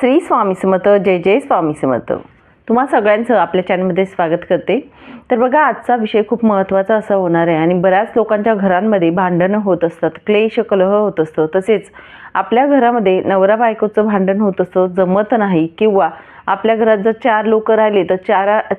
श्री स्वामी समर्थ. जय जय स्वामी समर्थ. तुम्हा सगळ्यांचं आपल्या चॅनलमध्ये स्वागत करते. तर बघा, आजचा विषय खूप महत्त्वाचा असा होणार आहे आणि बऱ्याच लोकांच्या घरांमध्ये भांडणं होत असतात, क्लेश कलह होत असतो. तसेच आपल्या घरामध्ये नवरा बायकोचं भांडण होत असतं, जमत नाही, किंवा आपल्या घरात जर 4 लोक राहिले तर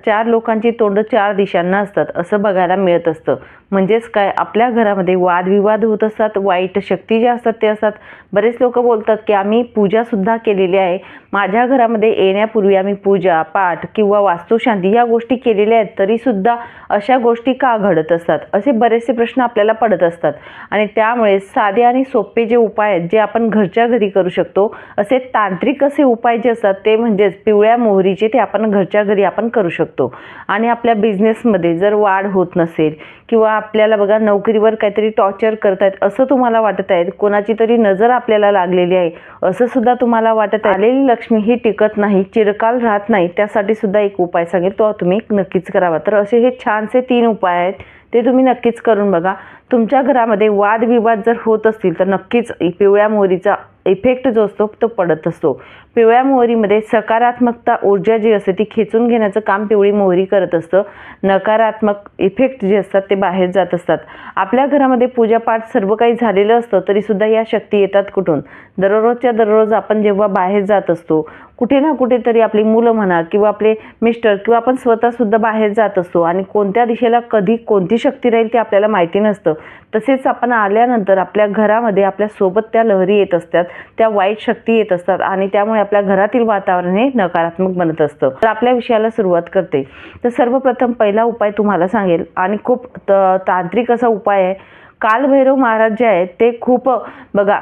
चार लोकांची तोंड 4 दिशांना असतात असं बघायला मिळत असतं. म्हणजेच काय, आपल्या घरामध्ये वादविवाद होत असतात, वाईट शक्ती ज्या असतात ते असतात. बरेच लोक बोलतात की आम्ही पूजासुद्धा केलेली आहे, माझ्या घरामध्ये येण्यापूर्वी आम्ही पूजा पाठ किंवा वास्तुशांती या गोष्टी केलेल्या आहेत, तरीसुद्धा अशा गोष्टी का घडत असतात, असे बरेचसे प्रश्न आपल्याला पडत असतात. आणि त्यामुळे साधे आणि सोपे जे उपाय आहेत, जे आपण घरच्या घरी करू शकतो, असे तांत्रिक असे उपाय जे असतात ते म्हणजेच पिवळ्या मोहरीचे, ते आपण घरच्या घरी आपण करू शकतो. आणि आपल्या बिझनेसमध्ये जर वाढ होत नसेल, किंवा आपल्याला बघा नोकरीवर काहीतरी टॉर्चर करतायत असं तुम्हाला वाटत आहे, कोणाची तरी नजर आपल्याला लागलेली आहे असं सुद्धा तुम्हाला वाटत आहे, आलेली लक्ष्मी ही टिकत नाही, चिरकाल राहत नाही, त्यासाठी सुद्धा एक उपाय सांगेल, तो तुम्ही नक्कीच करावा. तर असे हे छानसे 3 उपाय आहेत, ते तुम्ही नक्कीच करून बघा. तुमच्या घरामध्ये वादविवाद जर होत असतील तर नक्कीच पिवळ्या मोहरीचा इफेक्ट जो असतो तो पडत असतो. पिवळ्या मोहरीमध्ये सकारात्मकता ऊर्जा जी असते ती खेचून घेण्याचं काम पिवळी मोहरी करत असतं. नकारात्मक इफेक्ट जे असतात ते बाहेर जात असतात. आपल्या घरामध्ये पूजापाठ सर्व काही झालेलं असतं तरीसुद्धा या शक्ती येतात कुठून? दररोजच्या दररोज आपण जेव्हा बाहेर जात असतो, कुठे ना कुठेतरी आपली मुलं म्हणा किंवा आपले मिस्टर किंवा आपण स्वतःसुद्धा बाहेर जात असतो आणि कोणत्या दिशेला कधी कोणती शक्ती राहील ते आपल्याला माहिती नसतं. तसेच आपण आल्यानंतर आपल्या घरामध्ये आपल्यासोबत त्या लहरी येत असतात, त्या वाईट शक्ती येत असतात आणि त्यामुळे आपल्या घरातील वातावरण हे नकारात्मक बनत असतं. तर आपल्या विषयाला सुरुवात करते. तर सर्वप्रथम पहिला उपाय तुम्हाला सांगेल आणि खूप तांत्रिक असा उपाय आहे. कालभैरव महाराज जे आहेत ते खूप बघा,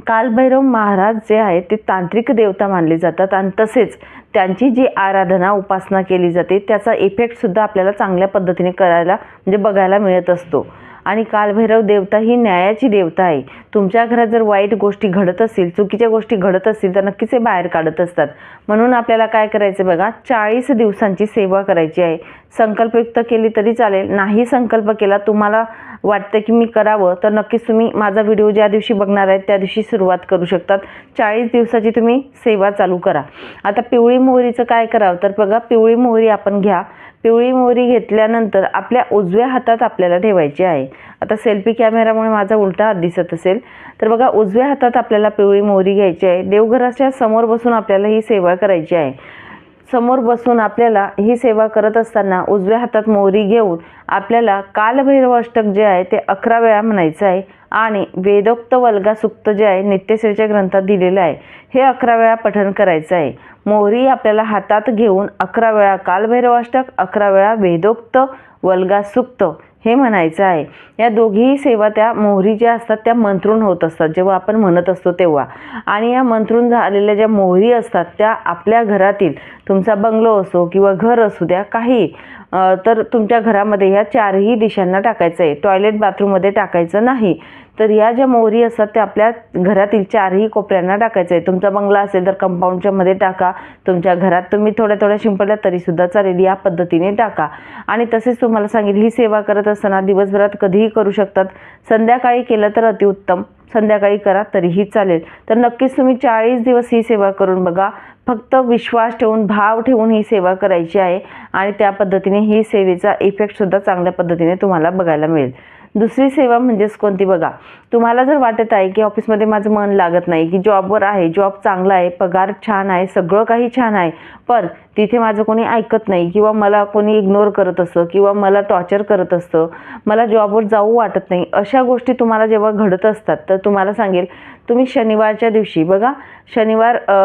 कालभैरव महाराज जे आहेत ते तांत्रिक देवता मानले जातात आणि तसेच त्यांची जी आराधना उपासना केली जाते त्याचा इफेक्टसुद्धा आपल्याला चांगल्या पद्धतीने करायला म्हणजे बघायला मिळत असतो. आणि कालभैरव देवता ही न्यायाची देवता आहे. तुमच्या घरात जर वाईट गोष्टी घडत असतील, चुकीच्या गोष्टी घडत असतील तर नक्कीच हे बाहेर काढत असतात. म्हणून आपल्याला काय करायचं बघा, 40 दिवसांची सेवा करायची आहे. संकल्पयुक्त केली तरी चालेल, नाही संकल्प केला, तुम्हाला वाटतं की मी करावं, तर नक्कीच तुम्ही माझा व्हिडिओ ज्या दिवशी बघणार आहेत त्या दिवशी सुरुवात करू शकतात. 40 दिवसाची तुम्ही सेवा चालू करा. आता पिवळी मोहरीचं काय करावं तर बघा, पिवळी मोहरी आपण घ्या. पिवळी मोहरी घेतल्यानंतर आपल्या उजव्या हातात आपल्याला ठेवायची आहे. आता सेल्फी कॅमेरामुळे माझा उलटा हात दिसत असेल, तर बघा उजव्या हातात आपल्याला पिवळी मोहरी घ्यायची आहे. देवघराच्या समोर बसून आपल्याला ही सेवा करायची आहे. समोर बसून आपल्याला ही सेवा करत असताना उजव्या हातात मोहरी घेऊन आपल्याला कालभैरव अष्टक जे आहे ते 11 वेळा म्हणायचं आहे आणि वेदोक्त वल्गा सुक्त जे आहे नित्यसेवेच्या ग्रंथात दिलेलं आहे हे 11 वेळा पठण करायचं आहे. मोहरी आपल्याला हातात घेऊन 11 वेळा कालभैरव अष्टक, 11 वेळा वेदोक्त वल्गा सुक्त हे म्हणायचं आहे. या दोघीही सेवा त्या मोहरी ज्या असतात त्या मंत्रून होत असतात जेव्हा आपण म्हणत असतो तेव्हा. आणि या मंत्रून झालेल्या ज्या मोहरी असतात त्या आपल्या घरातील, तुमचा बंगलो असो किंवा घर असू द्या काही, तर तुमच्या घरामध्ये ह्या 4ही दिशांना टाकायचं आहे. टॉयलेट बाथरूममध्ये टाकायचं नाही. तर ह्या ज्या मोहरी असतात त्या आपल्या घरातील 4ही कोपऱ्यांना टाकायचं आहे. तुमचा बंगला असेल तर कंपाऊंडच्या मध्ये टाका, तुमच्या घरात तुम्ही थोड्या थोड्या शिंपडल्या तरीसुद्धा चालेल, या पद्धतीने टाका. आणि तसेच तुम्हाला सांगितलं, ही सेवा करत असताना दिवसभरात कधीही करू शकतात, संध्याकाळी केलं तर अतिउत्तम, संध्याकाळी करा तरीही चालेल. तर नक्कीच तुम्ही 40 दिवस ही सेवा करून बघा. फक्त विश्वास ठेवून, भाव ठेवून ही सेवा करायची आहे आणि त्या पद्धतीने ही सेवेचा इफेक्टसुद्धा चांगल्या पद्धतीने तुम्हाला बघायला मिळेल. दुसरी सेवा म्हणजेच कोणती बघा, तुम्हाला जर वाटत आहे की ऑफिसमध्ये माझं मन लागत नाही, की जॉबवर आहे, जॉब चांगला आहे, पगार छान आहे, सगळं काही छान आहे, पण तिथे माझं कोणी ऐकत नाही किंवा मला कोणी इग्नोर करत असतं किंवा मला टॉर्चर करत असतं, मला जॉबवर जाऊ वाटत नाही, अशा गोष्टी तुम्हाला जेव्हा घडत असतात तर तुम्हाला सांगेल, तुम्ही शनिवारच्या दिवशी बघा,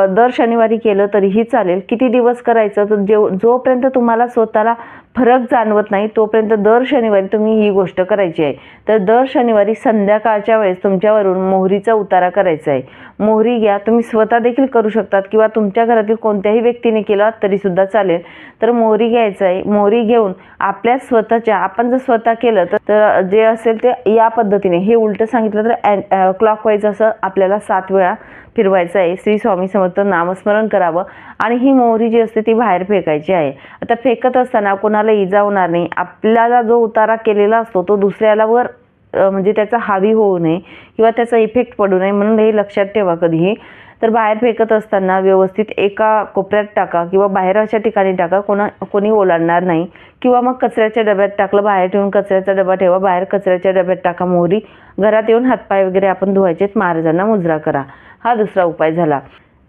दर शनिवारी केलं तरीही चालेल. किती दिवस करायचं तर जोपर्यंत तुम्हाला स्वतःला फरक जाणवत नाही तोपर्यंत दर शनिवारी तुम्ही ही गोष्ट करायची आहे. तर दर शनिवारी संध्याकाळच्या वेळेस तुमच्यावरून मोहरीचा उतारा करायचा आहे. मोहरी घ्या, तुम्ही स्वतः देखील करू शकतात किंवा तुमच्या घरातील कोणत्याही व्यक्तीने केला तरीसुद्धा चालेल. तर मोहरी घ्यायचं आहे. मोहरी घेऊन आपल्या स्वतःच्या, आपण जर स्वतः केलं तर जे असेल ते या पद्धतीने, हे उलटं सांगितलं तर क्लॉकवाईज असं आपल्याला 7 वेळा फिरवायचं आहे. श्री स्वामी समर्थ नामस्मरण करावं आणि ही मोहरी जी असते ती बाहेर फेकायची आहे. आता फेकत असताना कोणाला इजा होणार नाही. आपल्याला जो उतारा केलेला असतो तो दुसऱ्याला म्हणजे त्याचा हावी होऊ नये किंवा त्याचा इफेक्ट पडू नये, म्हणून हे लक्षात ठेवा. कधीही तर बाहेर फेकत असताना व्यवस्थित एका कोपऱ्यात टाका किंवा बाहेर अशा ठिकाणी टाका, कोणी ओलांडणार नाही. किंवा मग कचऱ्याच्या डब्यात टाकलं, बाहेर ठेवून कचऱ्याचा डबा ठेवा, बाहेर कचऱ्याच्या डब्यात टाका मोहरी. घरात येऊन हातपाय वगैरे आपण धुवायचेत, महाराजांना मुजरा करा. हा दुसरा उपाय झाला.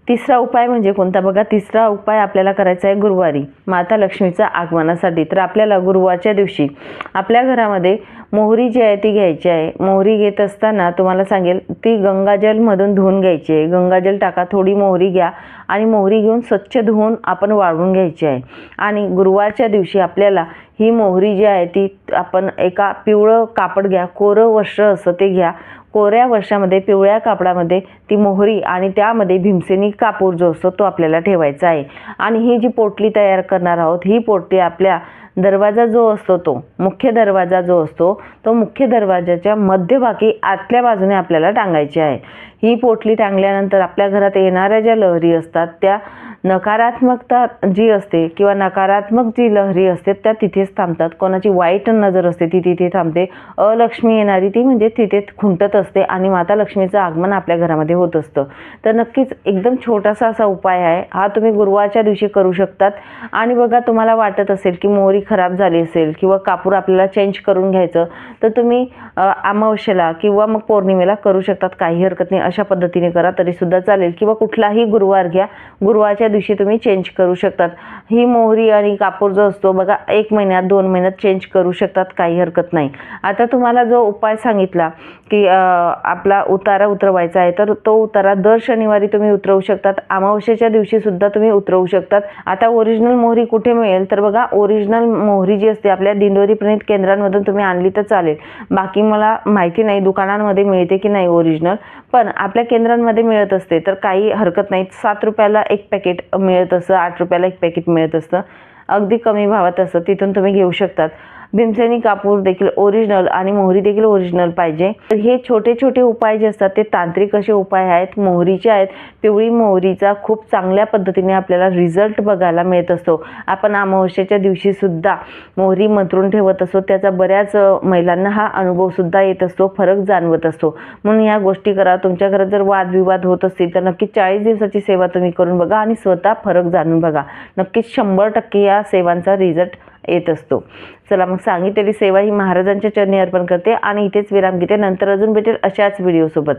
तिसरा उपाय म्हणजे कोणता बघा. तिसरा उपाय आपल्याला करायचा आहे गुरुवारी, माता लक्ष्मीच्या आगमनासाठी. तर आपल्याला गुरुवारच्या दिवशी आपल्या घरामध्ये मोहरी जी आहे ती घ्यायची आहे. मोहरी घेत असताना तुम्हाला सांगेल ती गंगाजलमधून धुवून घ्यायची आहे. गंगाजल टाका, थोडी मोहरी घ्या आणि मोहरी घेऊन स्वच्छ धुवून आपण वाळवून घ्यायची आहे. आणि गुरुवारच्या दिवशी आपल्याला ही मोहरी जी आहे ती आपण एका पिवळं कापड घ्या, कोरं वस्त्र असतं ते घ्या. कोऱ्या वस्त्रामध्ये पिवळ्या कापडामध्ये ती मोहरी आणि त्यामध्ये भीमसेनी कापूर जो असतो तो आपल्याला ठेवायचा आहे. आणि ही जी पोटली तयार करणार आहोत, ही पोटली आपल्या दरवाजा जो असतो तो मुख्य दरवाजा जो असतो तो मुख्य दरवाजाच्या मध्यभागी आतल्या बाजूने आपल्याला टांगायची आहे. ही पोटली टांगल्यानंतर आपल्या घरात येणाऱ्या ज्या लहरी असतात त्या नकारात्मकता जी असते किंवा नकारात्मक जी लहरी असते त्या तिथेच थांबतात. कोणाची वाईट नजर असते ती तिथे थांबते. अलक्ष्मी येणारी ती म्हणजे तिथे खुंटत असते आणि माता लक्ष्मीचं आगमन आपल्या घरामध्ये होत असतं. तर नक्कीच एकदम छोटासा असा उपाय आहे हा, तुम्ही गुरुवारच्या दिवशी करू शकतात. आणि बघा तुम्हाला वाटत असेल की मोहरी खराब झाली असेल किंवा कापूर आपल्याला चेंज करून घ्यायचं, तर तुम्ही अमावस्येला किंवा मग पौर्णिमेला करू शकतात, काही हरकत नाही. अशा पद्धतीने करा तरीसुद्धा चालेल. किंवा कुठलाही गुरुवार घ्या, गुरुवारच्या दिवशी तुम्ही चेंज करू शकतात. ही मोहरी आणि कापूर जो असतो बघा 1 महिन्यात 2 महिन्यात चेंज करू शकतात, काही हरकत नाही. आता तुम्हाला जो उपाय सांगितला की आपला उतारा उतरवायचा आहे, तर तो उतारा दर शनिवारी तुम्ही उतरवू शकतात. अमावस्येच्या दिवशी सुद्धा तुम्ही उतरवू शकतात. आता ओरिजिनल मोहरी कुठे मिळेल, तर बघा ओरिजिनल मोहरी जी असते आपल्या दिंडोरी प्रणित केंद्रांमधून तुम्ही आणली तर चालेल. बाकी मला माहिती नाही दुकानांमध्ये मिळते की नाही ओरिजिनल, पण आपल्या केंद्रांमध्ये मिळत असते तर काही हरकत नाही. 7 रुपयाला 1 पॅकेट मिळत असतं, 8 रुपयाला 1 पॅकेट मिळत असतं, अगदी कमी भावात असतं, तिथून तुम्ही घेऊ शकतात. भीमसेनी कापूर देखील ओरिजिनल आणि मोहरी देखील ओरिजिनल पाहिजे. तर हे छोटे छोटे उपाय जे असतात ते तांत्रिक असे उपाय आहेत, मोहरीचे आहेत. पिवळी मोहरीचा खूप चांगल्या पद्धतीने आपल्याला रिझल्ट बघायला मिळत असतो. आपण अमावस्येच्या दिवशी सुद्धा मोहरी मंत्रून ठेवत असतो, त्याचा बऱ्याच महिलांना हा अनुभव सुद्धा येत असतो, फरक जाणवत असतो. म्हणून या गोष्टी करा. तुमच्या घरात जर वादविवाद होत असतील तर नक्की 40 दिवसाची सेवा तुम्ही करून बघा आणि स्वतः फरक जाणून बघा. नक्कीच 100% या सेवांचा रिझल्ट येत असतो. चला मग सांगितलेली सेवा ही महाराजांच्या चरणी अर्पण करते आणि इथेच विराम घेते. नंतर अजून भेटेल अशाच व्हिडिओसोबत.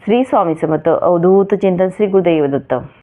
श्री स्वामी समर्थ. अवधूत चिंतन. श्री गुरुदेव दत्त.